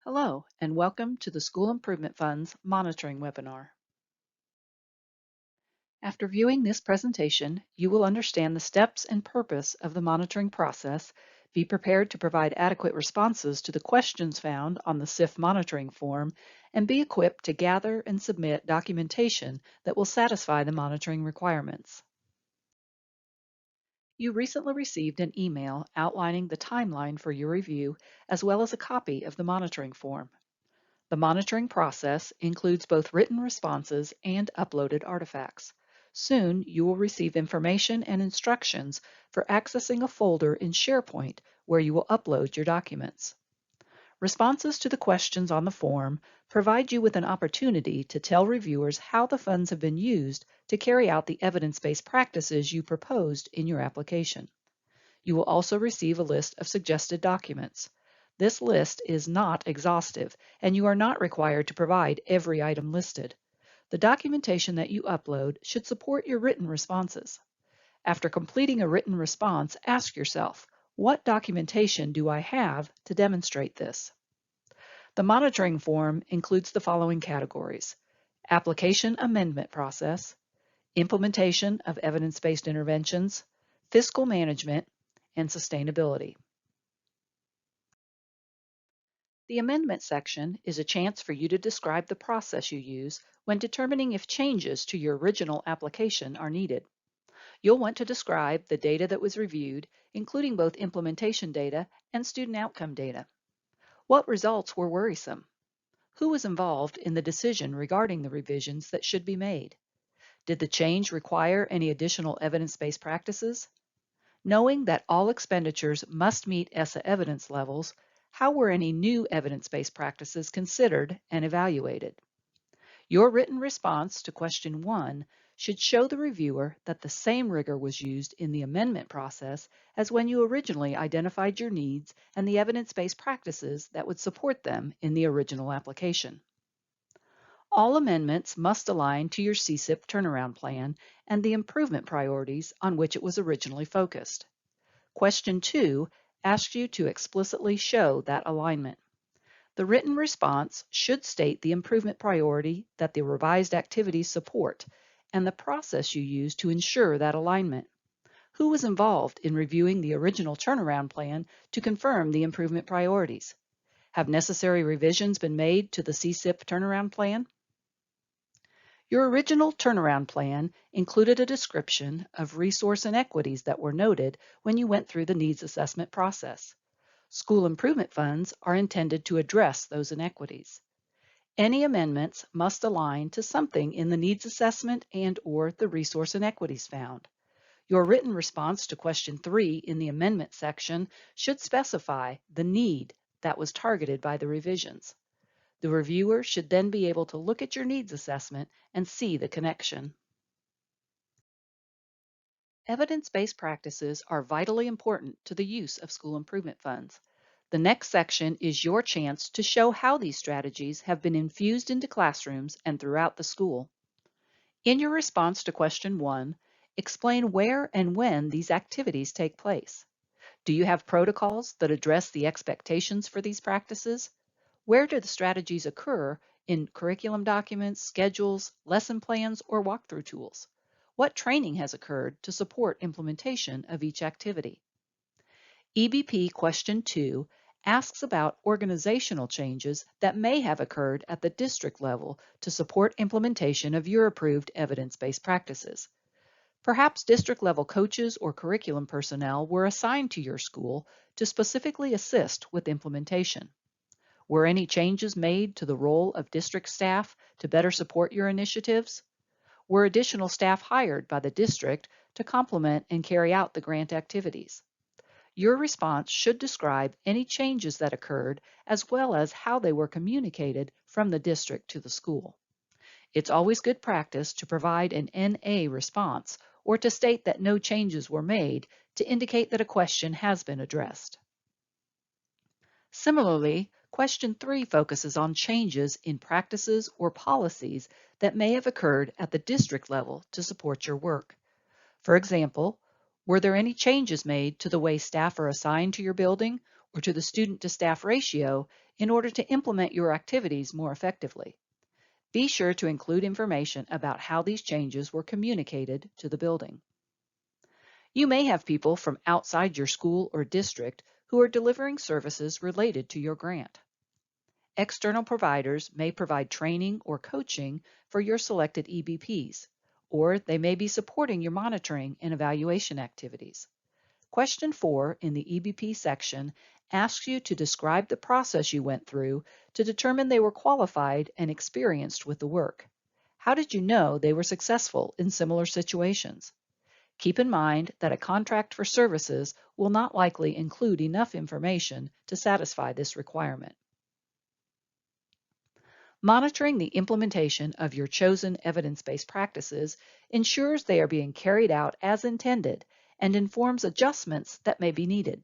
Hello, and welcome to the School Improvement Fund's monitoring webinar. After viewing this presentation, you will understand the steps and purpose of the monitoring process, be prepared to provide adequate responses to the questions found on the SIF monitoring form, and be equipped to gather and submit documentation that will satisfy the monitoring requirements. You recently received an email outlining the timeline for your review, as well as a copy of the monitoring form. The monitoring process includes both written responses and uploaded artifacts. Soon, you will receive information and instructions for accessing a folder in SharePoint where you will upload your documents. Responses to the questions on the form provide you with an opportunity to tell reviewers how the funds have been used to carry out the evidence-based practices you proposed in your application. You will also receive a list of suggested documents. This list is not exhaustive, and you are not required to provide every item listed. The documentation that you upload should support your written responses. After completing a written response, ask yourself, what documentation do I have to demonstrate this? The monitoring form includes the following categories: application amendment process, implementation of evidence-based interventions, fiscal management, and sustainability. The amendment section is a chance for you to describe the process you use when determining if changes to your original application are needed. You'll want to describe the data that was reviewed, including both implementation data and student outcome data. What results were worrisome? Who was involved in the decision regarding the revisions that should be made? Did the change require any additional evidence-based practices? Knowing that all expenditures must meet ESSA evidence levels, how were any new evidence-based practices considered and evaluated? Your written response to question 1 should show the reviewer that the same rigor was used in the amendment process as when you originally identified your needs and the evidence-based practices that would support them in the original application. All amendments must align to your CSIP turnaround plan and the improvement priorities on which it was originally focused. Question 2 asks you to explicitly show that alignment. The written response should state the improvement priority that the revised activities support and the process you use to ensure that alignment. Who was involved in reviewing the original turnaround plan to confirm the improvement priorities? Have necessary revisions been made to the CSIP turnaround plan? Your original turnaround plan included a description of resource inequities that were noted when you went through the needs assessment process. School improvement funds are intended to address those inequities. Any amendments must align to something in the needs assessment and/or the resource inequities found. Your written response to question 3 in the amendment section should specify the need that was targeted by the revisions. The reviewer should then be able to look at your needs assessment and see the connection. Evidence-based practices are vitally important to the use of school improvement funds. The next section is your chance to show how these strategies have been infused into classrooms and throughout the school. In your response to question 1, explain where and when these activities take place. Do you have protocols that address the expectations for these practices? Where do the strategies occur in curriculum documents, schedules, lesson plans, or walkthrough tools? What training has occurred to support implementation of each activity? EBP question 2 asks about organizational changes that may have occurred at the district level to support implementation of your approved evidence-based practices. Perhaps district-level coaches or curriculum personnel were assigned to your school to specifically assist with implementation. Were any changes made to the role of district staff to better support your initiatives? Were additional staff hired by the district to complement and carry out the grant activities? Your response should describe any changes that occurred as well as how they were communicated from the district to the school. It's always good practice to provide an NA response or to state that no changes were made to indicate that a question has been addressed. Similarly, question 3 focuses on changes in practices or policies that may have occurred at the district level to support your work. For example, were there any changes made to the way staff are assigned to your building or to the student to staff ratio in order to implement your activities more effectively. Be sure to include information about how these changes were communicated to the building. You may have people from outside your school or district who are delivering services related to your grant. External providers may provide training or coaching for your selected EBPs, or they may be supporting your monitoring and evaluation activities. Question 4 in the EBP section asks you to describe the process you went through to determine they were qualified and experienced with the work. How did you know they were successful in similar situations? Keep in mind that a contract for services will not likely include enough information to satisfy this requirement. Monitoring the implementation of your chosen evidence-based practices ensures they are being carried out as intended and informs adjustments that may be needed.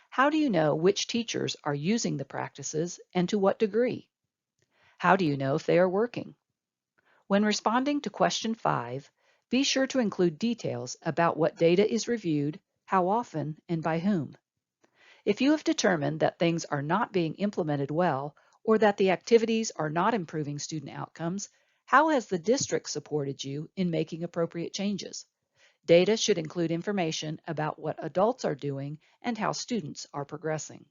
How do you know which teachers are using the practices and to what degree? How do you know if they are working? When responding to question 5, be sure to include details about what data is reviewed, how often, and by whom. If you have determined that things are not being implemented well or that the activities are not improving student outcomes, how has the district supported you in making appropriate changes? Data should include information about what adults are doing and how students are progressing.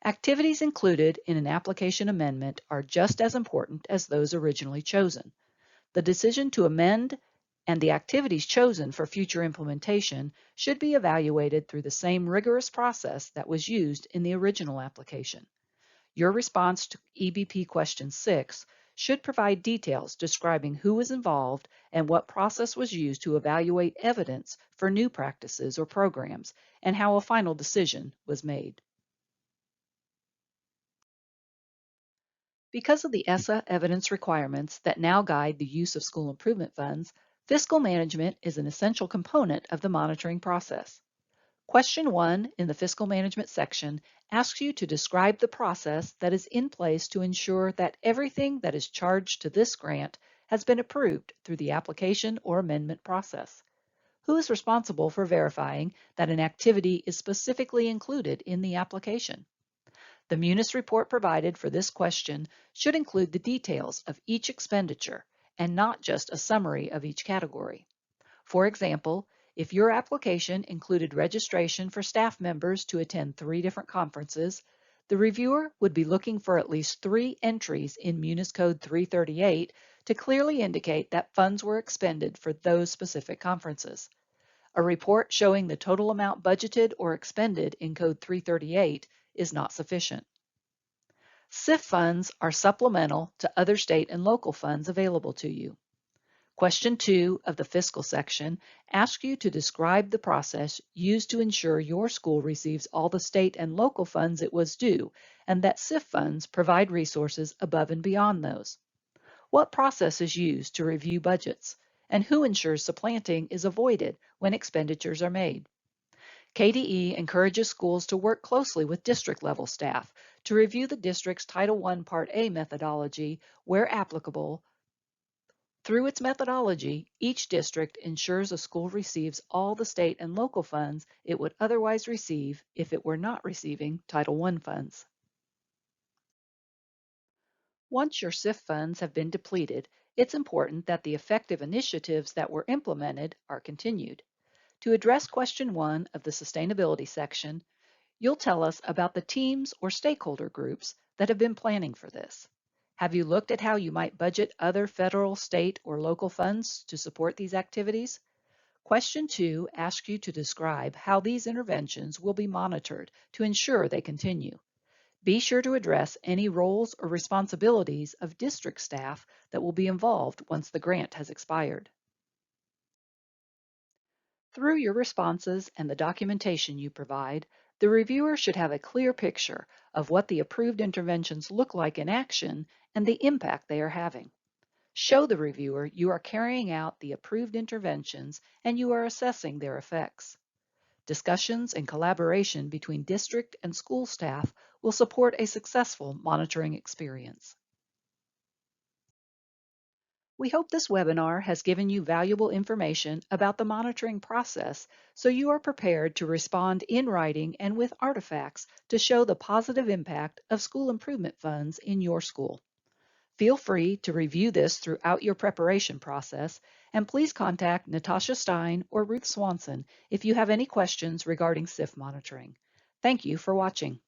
Activities included in an application amendment are just as important as those originally chosen. The decision to amend and the activities chosen for future implementation should be evaluated through the same rigorous process that was used in the original application. Your response to EBP question 6 should provide details describing who was involved and what process was used to evaluate evidence for new practices or programs and how a final decision was made. Because of the ESSA evidence requirements that now guide the use of school improvement funds, fiscal management is an essential component of the monitoring process. Question 1 in the fiscal management section asks you to describe the process that is in place to ensure that everything that is charged to this grant has been approved through the application or amendment process. Who is responsible for verifying that an activity is specifically included in the application? The Munis report provided for this question should include the details of each expenditure and not just a summary of each category. For example, if your application included registration for staff members to attend 3 different conferences, the reviewer would be looking for at least 3 entries in Munis Code 338 to clearly indicate that funds were expended for those specific conferences. A report showing the total amount budgeted or expended in Code 338 is not sufficient. SIF funds are supplemental to other state and local funds available to you. Question 2 of the fiscal section asks you to describe the process used to ensure your school receives all the state and local funds it was due, and that SIF funds provide resources above and beyond those. What process is used to review budgets, and who ensures supplanting is avoided when expenditures are made? KDE encourages schools to work closely with district-level staff to review the district's Title I Part A methodology where applicable. Through its methodology, each district ensures a school receives all the state and local funds it would otherwise receive if it were not receiving Title I funds. Once your SIF funds have been depleted, it's important that the effective initiatives that were implemented are continued. To address question 1 of the sustainability section, you'll tell us about the teams or stakeholder groups that have been planning for this. Have you looked at how you might budget other federal, state, or local funds to support these activities? Question 2 asks you to describe how these interventions will be monitored to ensure they continue. Be sure to address any roles or responsibilities of district staff that will be involved once the grant has expired. Through your responses and the documentation you provide, the reviewer should have a clear picture of what the approved interventions look like in action and the impact they are having. Show the reviewer you are carrying out the approved interventions and you are assessing their effects. Discussions and collaboration between district and school staff will support a successful monitoring experience. We hope this webinar has given you valuable information about the monitoring process so you are prepared to respond in writing and with artifacts to show the positive impact of school improvement funds in your school. Feel free to review this throughout your preparation process, and please contact Natasha Stein or Ruth Swanson if you have any questions regarding SIF monitoring. Thank you for watching.